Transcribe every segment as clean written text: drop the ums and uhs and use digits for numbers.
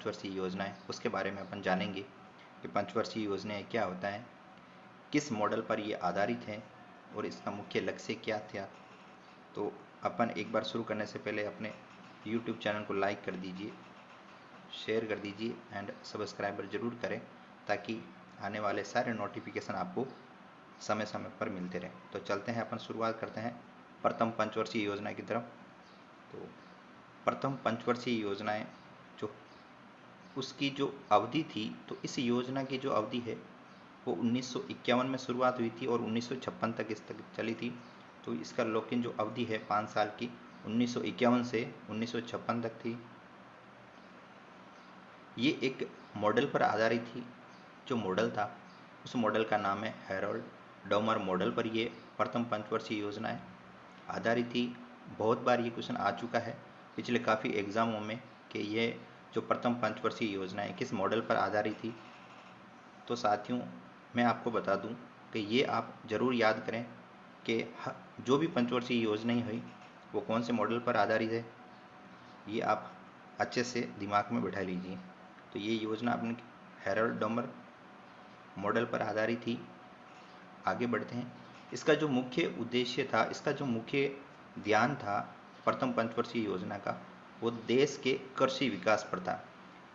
पंचवर्षीय योजनाएं, उसके बारे में अपन जानेंगे कि पंचवर्षीय योजनाएं क्या होता है, किस मॉडल पर ये आधारित है और इसका मुख्य लक्ष्य क्या था। तो अपन एक बार शुरू करने से पहले अपने YouTube चैनल को लाइक कर दीजिए, शेयर कर दीजिए एंड सब्सक्राइबर जरूर करें, ताकि आने वाले सारे नोटिफिकेशन आपको समय समय पर मिलते रहे। तो चलते हैं, अपन शुरुआत करते हैं प्रथम पंचवर्षीय योजना की तरफ। तो प्रथम पंचवर्षीय योजनाएं जो उसकी जो अवधि थी, तो इस योजना की जो अवधि है वो 1951 में शुरुआत हुई थी और 1956 तक इस तक चली थी। तो इसका लॉक इन जो अवधि है 5 साल की 1951 से 1956 तक थी। ये एक मॉडल पर आधारित थी। जो मॉडल था उस मॉडल का नाम है हैरोल्ड डोमर मॉडल पर ये प्रथम पंचवर्षीय योजना है आधारित थी। बहुत बार ये क्वेश्चन आ चुका है पिछले काफ़ी एग्जामों में कि ये जो प्रथम पंचवर्षीय योजना है किस मॉडल पर आधारित थी। तो साथियों, मैं आपको बता दूं कि ये आप ज़रूर याद करें कि जो भी पंचवर्षीय योजनाएं हुई वो कौन से मॉडल पर आधारित है, ये आप अच्छे से दिमाग में बैठा लीजिए। तो ये योजना अपने हैरोल्ड डोमर मॉडल पर आधारित थी। आगे बढ़ते हैं। इसका जो मुख्य उद्देश्य था, इसका जो मुख्य ध्यान था प्रथम पंचवर्षीय योजना का, वो देश के कृषि विकास पर था।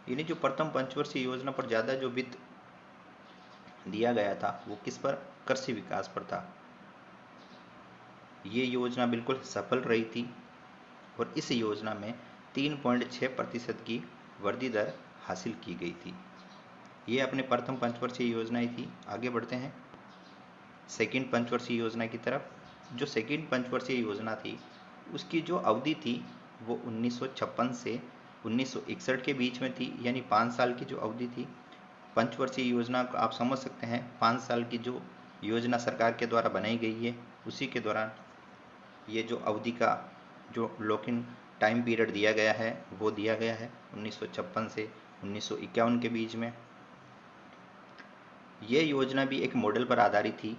यानी जो प्रथम पंचवर्षीय योजना पर ज़्यादा जो वित्त दिया गया था वो किस पर, कृषि विकास पर था। ये योजना बिल्कुल सफल रही थी और इस योजना में 3.6% की वृद्धि दर हासिल की गई थी। ये अपने प्रथम पंचवर्षीय योजनाएं थी। आगे बढ़ते हैं सेकंड पंचवर्षीय योजना की तरफ। जो सेकंड पंचवर्षीय योजना थी उसकी जो अवधि थी वो 1956 से 1961 के बीच में थी, यानी 5 साल की जो अवधि थी। पंचवर्षीय योजना को आप समझ सकते हैं, 5 साल की जो योजना सरकार के द्वारा बनाई गई है उसी के दौरान ये जो अवधि का जो लॉक इन टाइम पीरियड दिया गया है वो दिया गया है 1956 से 1951 के बीच में। ये योजना भी एक मॉडल पर आधारित थी,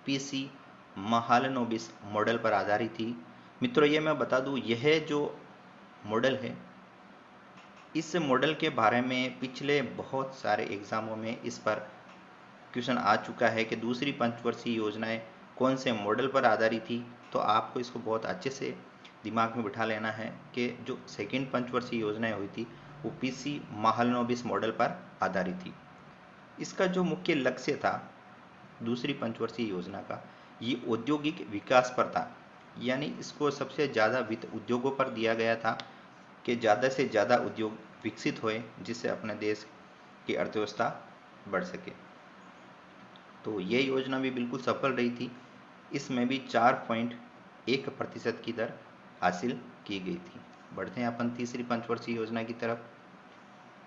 पीसी महालनोबिस मॉडल पर आधारित थी। मित्रों, ये मैं बता दूं, यह जो मॉडल है, इस मॉडल के बारे में पिछले बहुत सारे एग्जामों में इस पर क्वेश्चन आ चुका है कि दूसरी पंचवर्षीय योजनाएं कौन से मॉडल पर आधारित थी। तो आपको इसको बहुत अच्छे से दिमाग में बिठा लेना है कि जो सेकंड पंचवर्षीय योजनाएं हुई थी वो पीसी महालनोबिस मॉडल पर आधारित थी। इसका जो मुख्य लक्ष्य था दूसरी पंचवर्षीय योजना का, ये औद्योगिक विकास पर था। यानी इसको सबसे ज़्यादा वित्त उद्योगों पर दिया गया था कि ज़्यादा से ज़्यादा उद्योग विकसित होए जिससे अपने देश की अर्थव्यवस्था बढ़ सके। तो ये योजना भी बिल्कुल सफल रही थी। इसमें भी 4.1% की दर हासिल की गई थी। बढ़ते हैं अपन तीसरी पंचवर्षीय योजना की तरफ।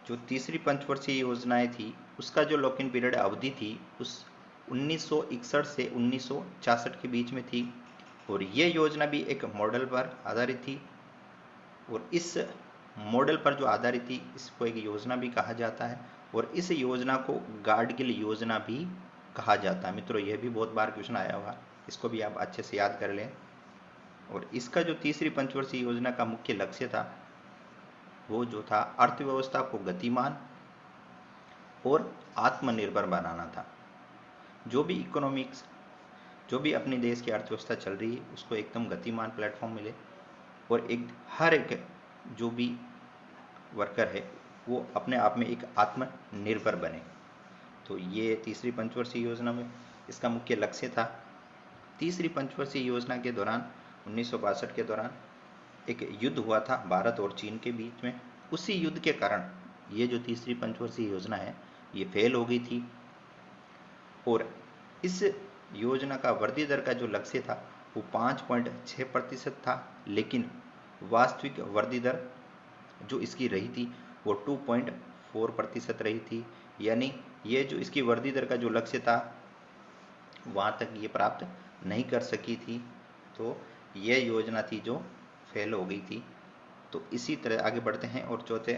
जो तीसरी पंचवर्षीय योजनाएं थी उसका जो लॉक इन पीरियड अवधि थी उस 1961 से 1966 के बीच में थी और ये योजना भी एक मॉडल पर आधारित थी। और इस मॉडल पर जो आधारित थी इसको एक योजना भी कहा जाता है और इस योजना को गाडगिल योजना भी कहा जाता है। मित्रों, यह भी बहुत बार क्वेश्चन आया हुआ, इसको भी आप अच्छे से याद कर लें। और इसका जो तीसरी पंचवर्षीय योजना का मुख्य लक्ष्य था वो जो था अर्थव्यवस्था को गतिमान और आत्मनिर्भर बनाना था। जो भी इकोनॉमिक्स, जो भी अपने देश की अर्थव्यवस्था चल रही है उसको एकदम गतिमान प्लेटफॉर्म मिले और हर एक जो भी वर्कर है वो अपने आप में एक आत्मनिर्भर बने। तो ये तीसरी पंचवर्षीय योजना में इसका मुख्य लक्ष्य था। तीसरी पंचवर्षीय योजना के दौरान 1962 के दौरान एक युद्ध हुआ था भारत और चीन के बीच में। उसी युद्ध के कारण ये जो तीसरी पंचवर्षीय योजना है ये फेल हो गई थी और इस योजना का वृद्धि दर का जो लक्ष्य था वो 5.6% था, लेकिन वास्तविक वृद्धि दर जो इसकी रही थी वो 2.4% रही थी। यानी ये जो इसकी वृद्धि दर का जो लक्ष्य था वहाँ तक ये प्राप्त नहीं कर सकी थी। तो यह योजना थी जो फेल हो गई थी। तो इसी तरह आगे बढ़ते हैं और चौथे,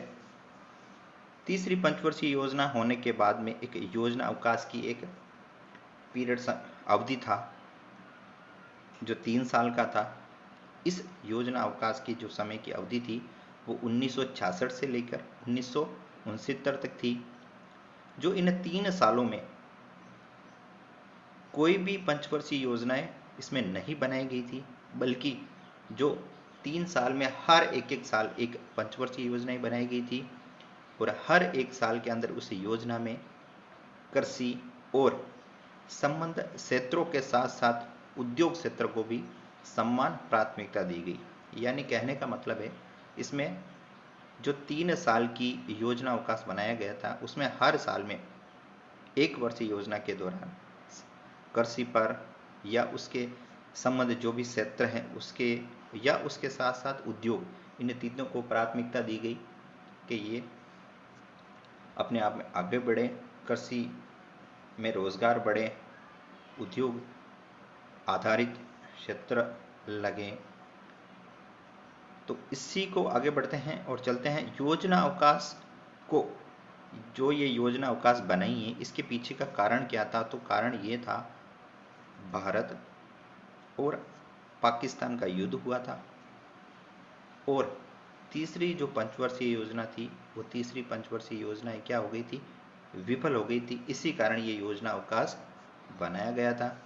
तीसरी पंचवर्षीय योजना होने के बाद में एक योजना अवकाश की एक पीरियड अवधि था जो 3 साल का था। इस योजना अवकाश की जो समय की अवधि थी वो 1966 से लेकर तक थी। जो इन 3 सालों में कोई भी पंचवर्षीय योजनाएं इसमें नहीं बनाई गई थी, बल्कि जो 3 साल में हर एक साल एक पंचवर्षीय योजनाएं बनाई गई थी और हर एक साल के अंदर उस योजना में कृषि और संबंध क्षेत्रों के साथ साथ उद्योग क्षेत्र को भी समान प्राथमिकता दी गई। यानी कहने का मतलब है, इसमें जो 3 साल की योजना अवकाश बनाया गया था उसमें हर साल में 1 वर्षीय योजना के दौरान कृषि पर या उसके संबंध जो भी क्षेत्र हैं उसके या उसके साथ साथ उद्योग, इन तीनों को प्राथमिकता दी गई कि ये अपने आप में आगे बढ़े, कृषि में रोजगार बढ़े, उद्योग आधारित क्षेत्र लगे। तो इसी को आगे बढ़ते हैं और चलते हैं योजना अवकाश को। जो ये योजना अवकाश बनाई है इसके पीछे का कारण क्या था? तो कारण ये था, भारत और पाकिस्तान का युद्ध हुआ था और तीसरी जो पंचवर्षीय योजना थी वो तीसरी पंचवर्षीय योजना क्या हो गई थी? विफल हो गई थी। इसी कारण ये योजना अवकाश बनाया गया था।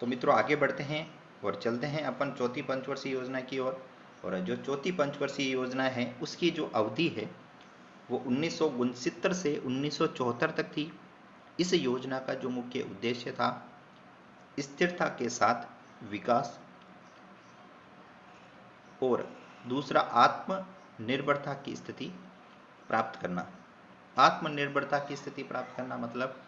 तो मित्रों आगे बढ़ते हैं और चलते हैं अपन चौथी पंचवर्षीय योजना की ओर। और जो चौथी पंचवर्षीय योजना है उसकी जो अवधि है वो 1969 से 1974 तक थी। इस योजना का जो मुख्य उद्देश्य था, स्थिरता के साथ विकास और दूसरा आत्मनिर्भरता की स्थिति प्राप्त करना। आत्मनिर्भरता की स्थिति प्राप्त करना मतलब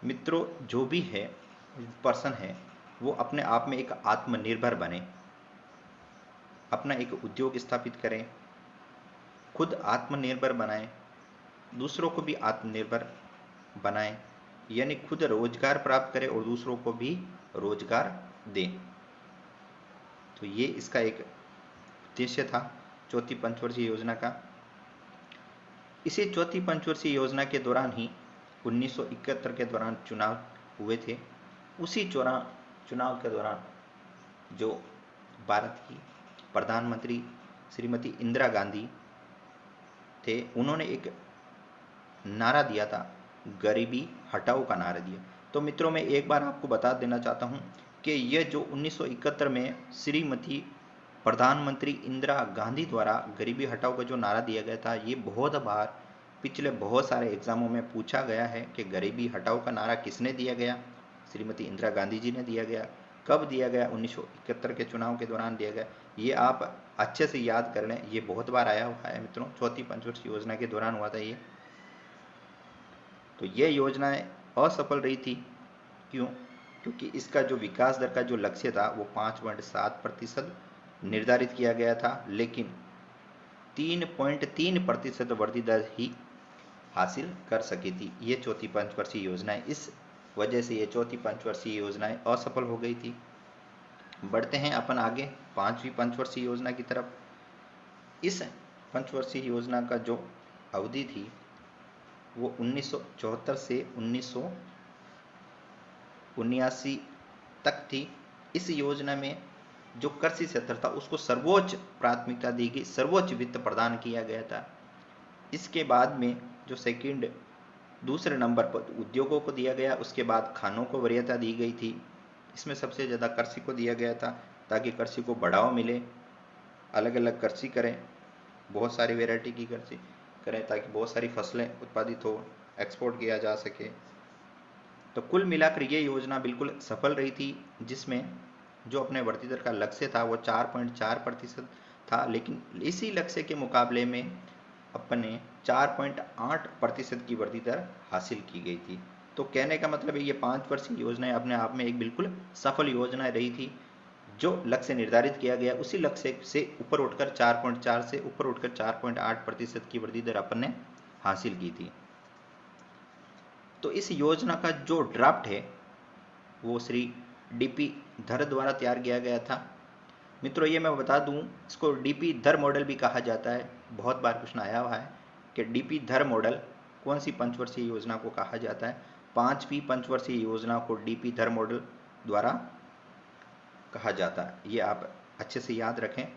मित्रों जो भी है पर्सन है वो अपने आप में एक आत्मनिर्भर बने, अपना एक उद्योग स्थापित करें, खुद आत्मनिर्भर बनाए, दूसरों को भी आत्मनिर्भर बनाए, यानी खुद रोजगार प्राप्त करे और दूसरों को भी रोजगार दे। तो ये इसका एक उद्देश्य था चौथी पंचवर्षीय योजना का। इसी चौथी पंचवर्षीय योजना के दौरान ही 1971 के दौरान चुनाव हुए थे। उसी चुनाव के दौरान जो भारत की प्रधानमंत्री श्रीमती इंदिरा गांधी थे, उन्होंने एक नारा दिया था, गरीबी हटाओ का नारा दिया। तो मित्रों मैं एक बार आपको बता देना चाहता हूं कि यह जो 1971 में श्रीमती प्रधानमंत्री इंदिरा गांधी द्वारा गरीबी हटाओ का जो नारा दिया गया था, ये बहुत बार पिछले बहुत सारे एग्जामों में पूछा गया है कि गरीबी हटाओ का नारा किसने दिया गया? श्रीमती इंदिरा गांधी जी ने दिया गया। कब दिया गया? 1971 के चुनाव के दौरान दिया गया। ये आप अच्छे से याद कर लें, ये बहुत बार आया हुआ है मित्रों, चौथी पंचवर्षीय योजना के दौरान हुआ था ये। तो ये योजनाएं असफल रही थी। क्यों? क्योंकि इसका जो विकास दर का जो लक्ष्य था वो 5.7% निर्धारित किया गया था, लेकिन 3.3% वृद्धि दर ही हासिल कर सकी थी ये चौथी पंचवर्षीय योजनाएं। इस वजह से ये चौथी पंचवर्षीय योजनाएं असफल हो गई थी। बढ़ते हैं अपन आगे पांचवी पंचवर्षीय योजना की तरफ। इस पंचवर्षीय योजना का जो अवधि थी वो 1974 से 1979 तक थी। इस योजना में जो कृषि क्षेत्र था उसको सर्वोच्च प्राथमिकता दी गई, सर्वोच्च वित्त प्रदान किया गया था। इसके बाद में जो दूसरे नंबर पर उद्योगों को दिया गया, उसके बाद खानों को वरीयता दी गई थी। इसमें सबसे ज़्यादा कृषि को दिया गया था ताकि कृषि को बढ़ावा मिले, अलग अलग कृषि करें, बहुत सारी वैरायटी की कृषि करें ताकि बहुत सारी फसलें उत्पादित हो, एक्सपोर्ट किया जा सके। तो कुल मिलाकर ये योजना बिल्कुल सफल रही थी, जिसमें जो अपने वृद्धि दर का लक्ष्य था वो 4.4% था, लेकिन इसी लक्ष्य के मुकाबले में अपने 4.8% की वृद्धि दर हासिल की गई थी। तो कहने का मतलब है ये 5 वर्षीय योजनाएं अपने आप में एक बिल्कुल सफल योजना रही थी। जो लक्ष्य निर्धारित किया गया उसी लक्ष्य से ऊपर उठकर 4.4 से ऊपर उठकर 4.8% की वृद्धि दर अपन ने हासिल की थी। तो इस योजना का जो ड्राफ्ट है वो श्री डीपी धर द्वारा तैयार किया गया था। मित्रों ये मैं बता दूं, इसको डीपी धर मॉडल भी कहा जाता है। बहुत बार प्रश्न आया हुआ है कि डीपी धर मॉडल कौन सी पंचवर्षीय योजना को कहा जाता है? 5वीं पंचवर्षीय योजना को डीपी धर मॉडल द्वारा कहा जाता है। ये आप अच्छे से याद रखें।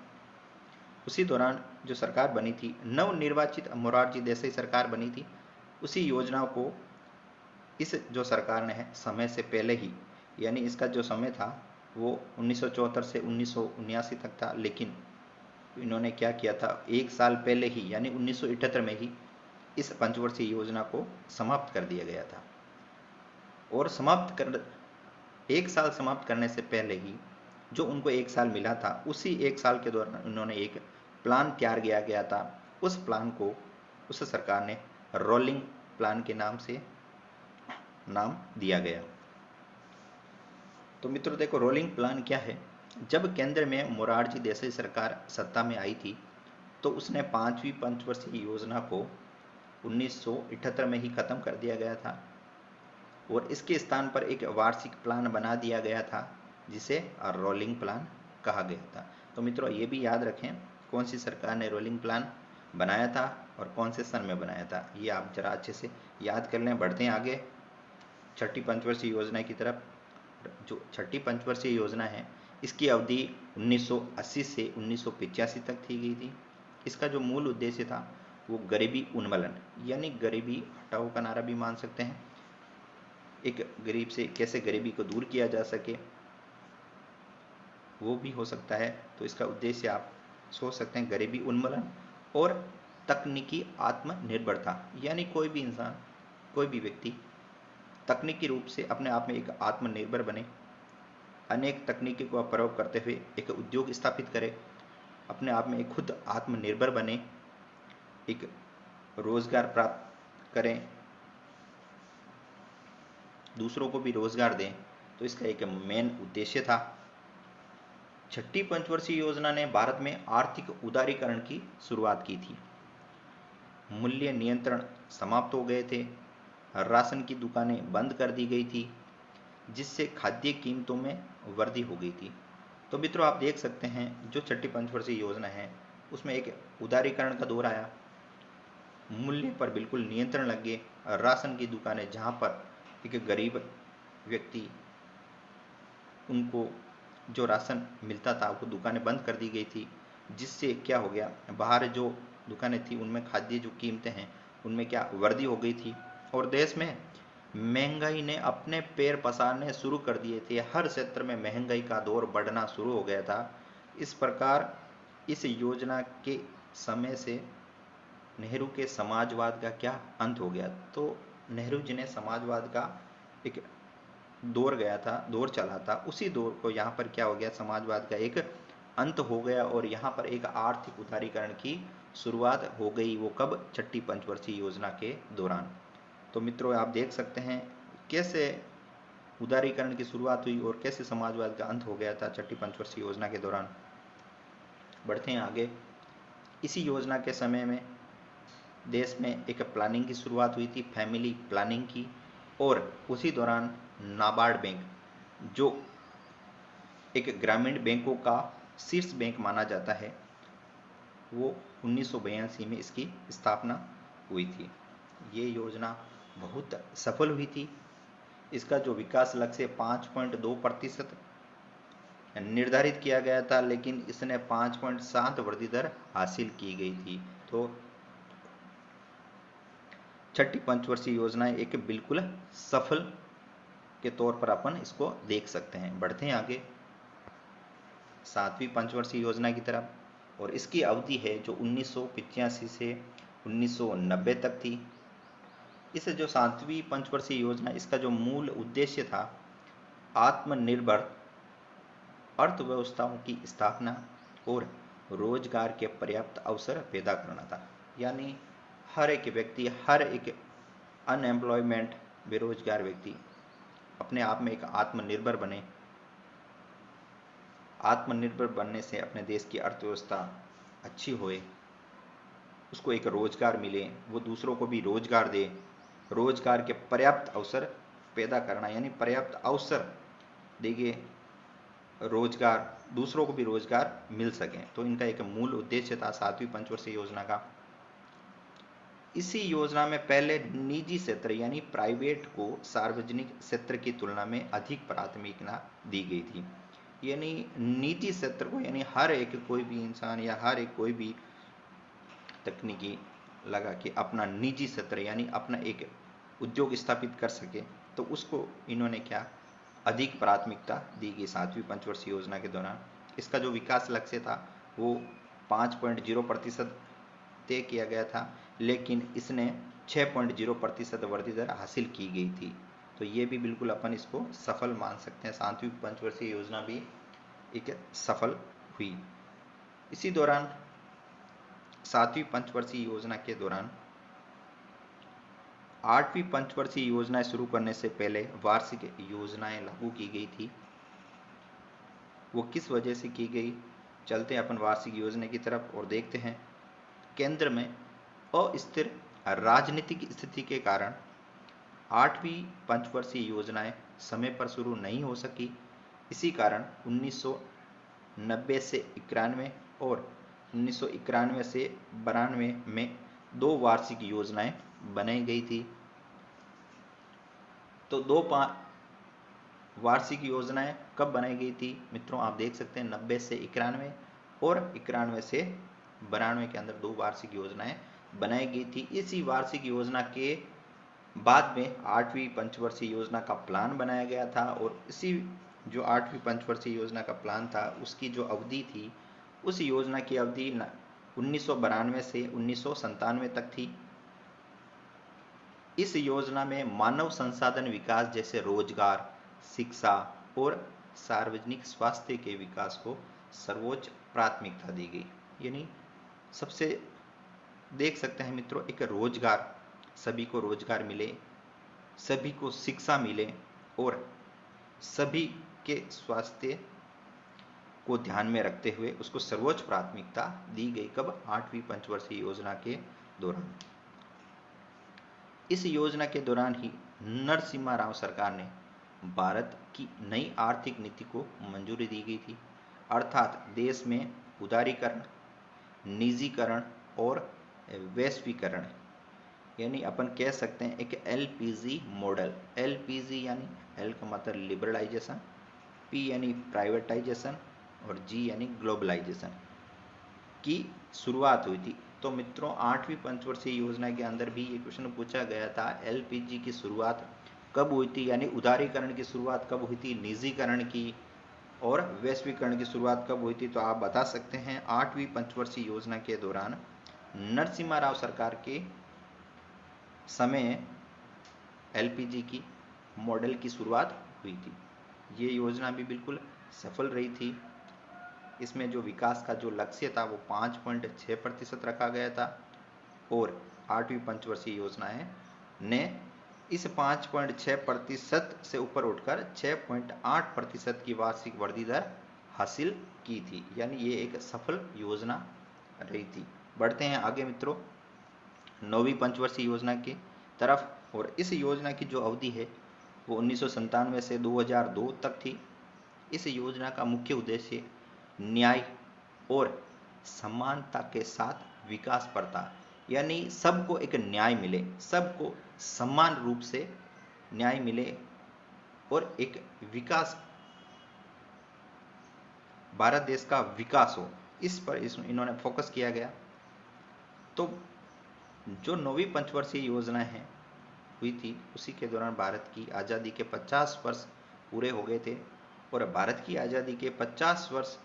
उसी दौरान जो सरकार बनी थी, नवनिर्वाचित मोरारजी देसाई सरकार बनी थी, उसी योजना को इस जो सरकार ने है समय से पहले ही, यानी इसका जो समय था वो 1974 से 1979 तक था, लेकिन इन्होंने क्या किया था, एक साल पहले ही यानी 1978 में ही इस पंचवर्षीय योजना को समाप्त कर दिया गया था। और एक साल समाप्त करने से पहले ही जो उनको एक साल मिला था, उसी एक साल के दौरान उन्होंने एक प्लान तैयार किया गया था। उस प्लान को उस सरकार ने रोलिंग प्लान के नाम से नाम दिया गया। तो मित्रों देखो, रोलिंग प्लान क्या है। जब केंद्र में मोरारजी देसाई सरकार सत्ता में आई थी, तो उसने 5वीं पंचवर्षीय योजना को 1978 में ही खत्म कर दिया गया था और इसके स्थान पर एक वार्षिक प्लान बना दिया गया था, जिसे रोलिंग प्लान कहा गया था। तो मित्रों ये भी याद रखें, कौन सी सरकार ने रोलिंग प्लान बनाया था और कौन से सन में बनाया था, ये आप जरा अच्छे से याद कर लें। बढ़ते हैं आगे छठी पंचवर्षीय योजना की तरफ। जो छठी पंचवर्षीय योजना है, इसकी अवधि 1980 से 1985 तक थी गई थी। इसका जो मूल उद्देश्य था वो गरीबी उन्मूलन, यानी गरीबी हटाओ का नारा भी मान सकते हैं। एक गरीब से कैसे गरीबी को दूर किया जा सके, वो भी हो सकता है। तो इसका उद्देश्य आप सोच सकते हैं, गरीबी उन्मूलन और तकनीकी आत्मनिर्भरता, यानी कोई भी इंसान, कोई भी व्यक्ति तकनीकी रूप से अपने आप में एक आत्मनिर्भर बने, अनेक तकनीकी का प्रयोग करते हुए एक उद्योग स्थापित करे, अपने आप में एक खुद आत्मनिर्भर बने, एक रोजगार प्राप्त करें, दूसरों को भी रोजगार दें। तो इसका एक मेन उद्देश्य था। छठी पंचवर्षीय योजना ने भारत में आर्थिक उदारीकरण की शुरुआत की थी। मूल्य नियंत्रण समाप्त हो गए थे, राशन की दुकानें बंद कर दी गई थी, जिससे खाद्य कीमतों में वृद्धि हो गई थी। तो मित्रों आप देख सकते हैं, जो छठी पंचवर्षीय योजना है उसमें एक उदारीकरण का दौर आया, मूल्य पर बिल्कुल नियंत्रण लग गए। राशन की दुकानें, जहां पर एक गरीब व्यक्ति, उनको जो राशन मिलता था वो दुकानें बंद कर दी गई थी, जिससे क्या हो गया, बाहर जो दुकानें थी उनमें खाद्य जो कीमतें हैं उनमें क्या वृद्धि हो गई थी। और देश में महंगाई ने अपने पैर पसारने शुरू कर दिए थे, हर क्षेत्र में महंगाई का दौर बढ़ना शुरू हो गया था। इस प्रकार इस योजना के समय से नेहरू के समाजवाद का क्या अंत हो गया। तो नेहरू जी ने समाजवाद का एक दौर चला था, उसी दौर को यहाँ पर क्या हो गया, समाजवाद का एक अंत हो गया और यहाँ पर एक आर्थिक उदारीकरण की शुरुआत हो गई। वो कब, छठी पंचवर्षीय योजना के दौरान। तो मित्रों आप देख सकते हैं कैसे उदारीकरण की शुरुआत हुई और कैसे समाजवाद का अंत हो गया था छठी पंचवर्षीय योजना के दौरान। बढ़ते हैं आगे। इसी योजना के समय में देश में एक प्लानिंग की शुरुआत हुई थी, फैमिली प्लानिंग की, और उसी दौरान नाबार्ड बैंक, जो एक ग्रामीण बैंकों का शीर्ष बैंक माना जाता है, वो 1982 में इसकी स्थापना हुई थी। ये योजना बहुत सफल हुई थी। इसका जो विकास लक्ष्य 5.2% निर्धारित किया गया था, लेकिन इसने 5.7 वृद्धि दर हासिल की गई थी। तो छठी पंचवर्षीय योजना एक बिल्कुल सफल के तौर पर अपन इसको देख सकते हैं। बढ़ते हैं आगे 7वीं पंचवर्षीय योजना की तरफ, और इसकी अवधि है जो 1985 से 1990 तक थी। इस जो 7वीं पंचवर्षीय योजना, इसका जो मूल उद्देश्य था, आत्मनिर्भर अर्थव्यवस्थाओं की स्थापना और रोजगार के पर्याप्त अवसर पैदा करना था। यानी हर एक व्यक्ति, हर एक अनएम्प्लॉयमेंट बेरोजगार व्यक्ति अपने आप में एक आत्मनिर्भर बने। आत्मनिर्भर बनने से अपने देश की अर्थव्यवस्था अच्छी होए, उसको एक रोजगार मिले, वो दूसरों को भी रोजगार दे, रोजगार के पर्याप्त अवसर पैदा करना, यानी पर्याप्त अवसर देंगे, रोजगार, दूसरों को भी रोजगार मिल सके। तो इनका एक मूल उद्देश्य था 7वीं पंचवर्षीय योजना का। इसी योजना में पहले निजी क्षेत्र यानी प्राइवेट को सार्वजनिक क्षेत्र की तुलना में अधिक प्राथमिकता दी गई थी। यानी निजी क्षेत्र को, यानी हर एक कोई भी इंसान या हर एक कोई भी तकनीकी लगा कि अपना निजी क्षेत्र यानी अपना एक उद्योग स्थापित कर सके, तो उसको इन्होंने क्या अधिक प्राथमिकता दी गई 7वीं पंचवर्षीय योजना के दौरान। इसका जो विकास लक्ष्य था वो 5.0% तय किया गया था, लेकिन इसने 6.0% वृद्धि दर हासिल की गई थी। तो ये भी बिल्कुल अपन इसको सफल मान सकते हैं, 7वीं पंचवर्षीय योजना भी एक सफल हुई। इसी दौरान 7वीं पंचवर्षीय योजना के दौरान 8वीं पंचवर्षीय योजनाएं शुरू करने से पहले वार्षिक योजनाएं लागू की गई थी। वो किस वजह से की गई, चलते हैं अपन वार्षिक योजना की तरफ और देखते हैं। केंद्र में अस्थिर राजनीतिक स्थिति के कारण 8वीं पंचवर्षीय योजनाएं समय पर शुरू नहीं हो सकी। इसी कारण 1990 से 91 और 1991 से 92 में 2 वार्षिक योजनाएं बनाई गई थी। तो 2 वार्षिक योजनाएं कब बनाई गई थी मित्रों, आप देख सकते हैं 90 से 91 और 91 से 92 के अंदर 2 वार्षिक योजनाएं बनाई गई थी। इसी वार्षिक योजना के बाद में 8वीं पंचवर्षीय योजना का प्लान बनाया गया था, और इसी जो 8वीं पंचवर्षीय योजना का प्लान था उसकी जो अवधि थी, उस योजना की अवधि 1992 से 1997 तक थी। इस योजना में मानव संसाधन विकास जैसे रोजगार, शिक्षा और सार्वजनिक स्वास्थ्य के विकास को सर्वोच्च प्राथमिकता दी गई। यानी सबसे देख सकते हैं मित्रों, एक रोजगार, सभी को रोजगार मिले, सभी को शिक्षा मिले और सभी के स्वास्थ्य को ध्यान में रखते हुए उसको सर्वोच्च प्राथमिकता दी गई। कब? 8वीं पंचवर्षीय योजना के दौरान। इस योजना के दौरान ही नरसिम्हा राव सरकार ने भारत की नई आर्थिक नीति को मंजूरी दी गई थी, अर्थात देश में उदारीकरण, निजीकरण और वैश्वीकरण, यानी अपन कह सकते हैं एक एलपीजी मॉडल। एलपीजी यानी एल का मतलब लिबरलाइजेशन, पी यानी प्राइवेटाइजेशन और जी यानी ग्लोबलाइजेशन की शुरुआत हुई थी। तो मित्रों 8वीं पंचवर्षीय योजना के अंदर भी ये क्वेश्चन पूछा गया था, एलपीजी की शुरुआत कब हुई थी, यानी उदारीकरण की शुरुआत कब हुई थी, निजीकरण की और वैश्वीकरण की शुरुआत कब हुई थी। तो आप बता सकते हैं 8वीं पंचवर्षीय योजना के दौरान नरसिम्हा राव सरकार के समय एलपीजी की मॉडल की शुरुआत हुई थी। ये योजना भी बिल्कुल सफल रही थी। इसमें जो विकास का जो लक्ष्य था वो 5.6% रखा गया था, और 8वीं पंचवर्षीय योजनाएं ने इस 5.6% से ऊपर उठकर 6.8% की वार्षिक वृद्धि दर हासिल की थी। यानी ये एक सफल योजना रही थी। बढ़ते हैं आगे मित्रों 9वीं पंचवर्षीय योजना की तरफ, और इस योजना की जो अवधि है वो 1997 से 2002 तक थी। इस योजना का मुख्य उद्देश्य न्याय और समानता के साथ विकास पर था, यानी सबको एक न्याय मिले, सबको समान रूप से न्याय मिले और एक विकास, भारत देश का विकास हो, इस पर इन्होंने फोकस किया गया। तो जो 9वीं पंचवर्षीय योजना है हुई थी उसी के दौरान भारत की आज़ादी के 50 वर्ष पूरे हो गए थे, और भारत की आज़ादी के 50 वर्ष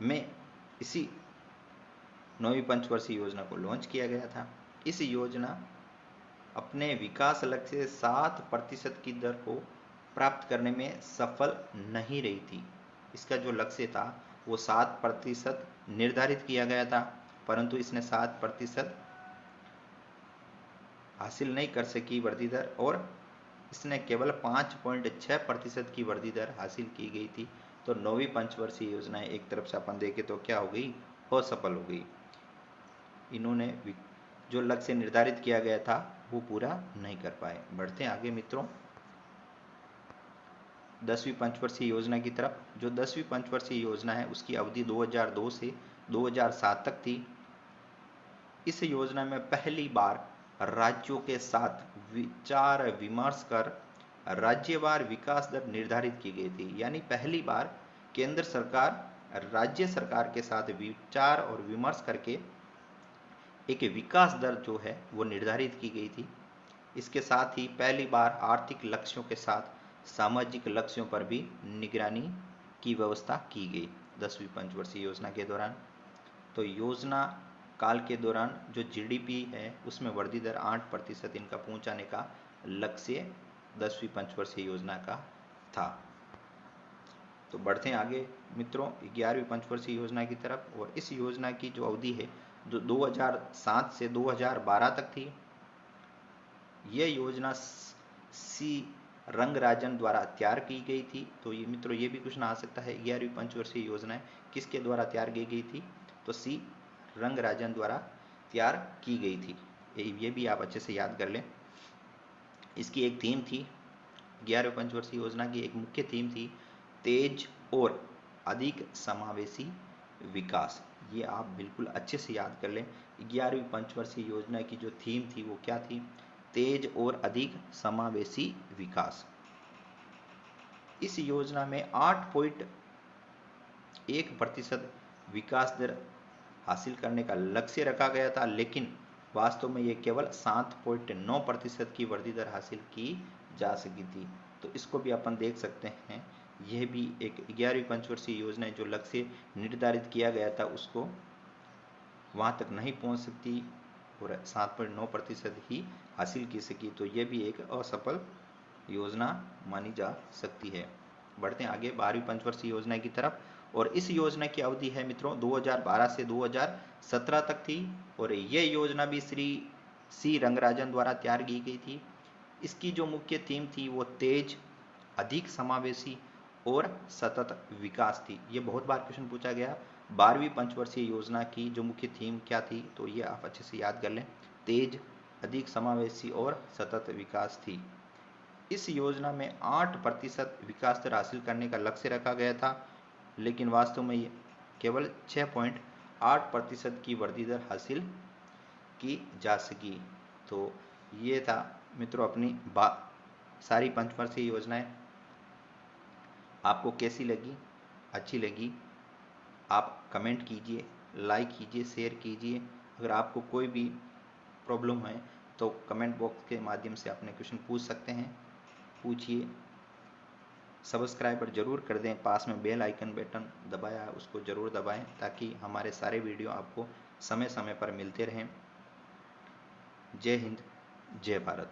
में इसी 9वीं पंचवर्षीय योजना को लॉन्च किया गया था। इस योजना अपने विकास लक्ष्य 7% की दर को प्राप्त करने में सफल नहीं रही थी। इसका जो लक्ष्य था वो 7% निर्धारित किया गया था, परंतु इसने 7% हासिल नहीं कर सकी वृद्धि दर, और इसने केवल 5.6% की वृद्धि दर हासिल की गई थी। तो 9वीं पंचवर्षीय योजना एक तरफ से अपन देखें तो क्या हो गई, असफल हो गई। इन्होंने जो लक्ष्य निर्धारित किया गया था वो पूरा नहीं कर पाए। बढ़ते हैं आगे मित्रों 10वीं पंचवर्षीय योजना की तरफ। जो 10वीं पंचवर्षीय योजना है उसकी अवधि 2002 से 2007 तक थी। इस योजना में पहली बार राज्यों के साथ विचार विमर्श कर राज्यवार विकास दर निर्धारित की गई थी। यानी पहली बार केंद्र सरकार राज्य सरकार के साथ विचार और विमर्श करके एक विकास दर जो है वो निर्धारित की गई थी। इसके साथ ही पहली बार आर्थिक लक्ष्यों के साथ सामाजिक लक्ष्यों पर भी निगरानी की व्यवस्था की गई 10वीं पंचवर्षीय योजना के दौरान। तो योजना काल के दौरान जो जीडीपी है उसमें वृद्धि दर 8% इनका पहुंचाने का लक्ष्य 10वीं पंचवर्षीय योजना का था। तो बढ़ते हैं आगे मित्रों 11वीं पंचवर्षीय योजना की तरफ। और इस योजना की जो अवधि है जो 2007 से 2012 तक थी। यह योजना सी रंगराजन द्वारा तैयार की गई थी। तो ये मित्रों ये भी क्वेश्चन आ सकता है 11वीं पंचवर्षीय योजना किसके द्वारा तैयार की गई थी, तो सी रंगराजन द्वारा तैयार की गई थी। ये भी आप अच्छे से याद कर लें। इसकी एक थीम थी, 11वीं पंचवर्षीय योजना की एक मुख्य थीम थी तेज और अधिक समावेशी विकास। ये आप बिल्कुल अच्छे से याद कर लें। 11वीं पंचवर्षीय योजना की जो थीम थी वो क्या थी, तेज और अधिक समावेशी विकास। इस योजना में 8.1% विकास दर हासिल करने का लक्ष्य रखा गया था, लेकिन वास्तव में ये केवल 7.9% की वृद्धि दर हासिल की जा सकी थी। तो इसको भी अपन देख सकते हैं। यह भी एक 11वीं पंचवर्षीय योजना जो लक्ष्य निर्धारित किया गया था उसको वहां तक नहीं पहुंच सकती और 7.9% ही हासिल की सकी। तो यह भी एक असफल योजना मानी जा सकती है। बढ़ते हैं आगे 12वीं पंचवर्षीय योजना की तरफ। और इस योजना की अवधि है मित्रों 2012 से 2017 तक थी। और यह योजना भी श्री सी रंगराजन द्वारा तैयार की गई थी। इसकी जो मुख्य थीम थी वो तेज, अधिक समावेशी और सतत विकास थी। ये बहुत बार क्वेश्चन पूछा गया। 12वीं पंचवर्षीय योजना की जो मुख्य थीम क्या थी, तो ये आप अच्छे से याद कर लें, तेज, अधिक समावेशी और सतत विकास थी। इस योजना में 8% विकास दर हासिल करने का लक्ष्य रखा गया था, लेकिन वास्तव में केवल 6.8% की वृद्धि दर हासिल की जा सकी। तो ये था मित्रों अपनी सारी पंचवर्षीय योजनाएं। आपको कैसी लगी, अच्छी लगी, आप कमेंट कीजिए, लाइक कीजिए, शेयर कीजिए। अगर आपको कोई भी प्रॉब्लम है तो कमेंट बॉक्स के माध्यम से अपने क्वेश्चन पूछ सकते हैं, पूछिए। सब्सक्राइबर जरूर कर दें, पास में बेल आइकन बटन दबाया उसको जरूर दबाएं ताकि हमारे सारे वीडियो आपको समय समय पर मिलते रहें। जय हिंद, जय भारत।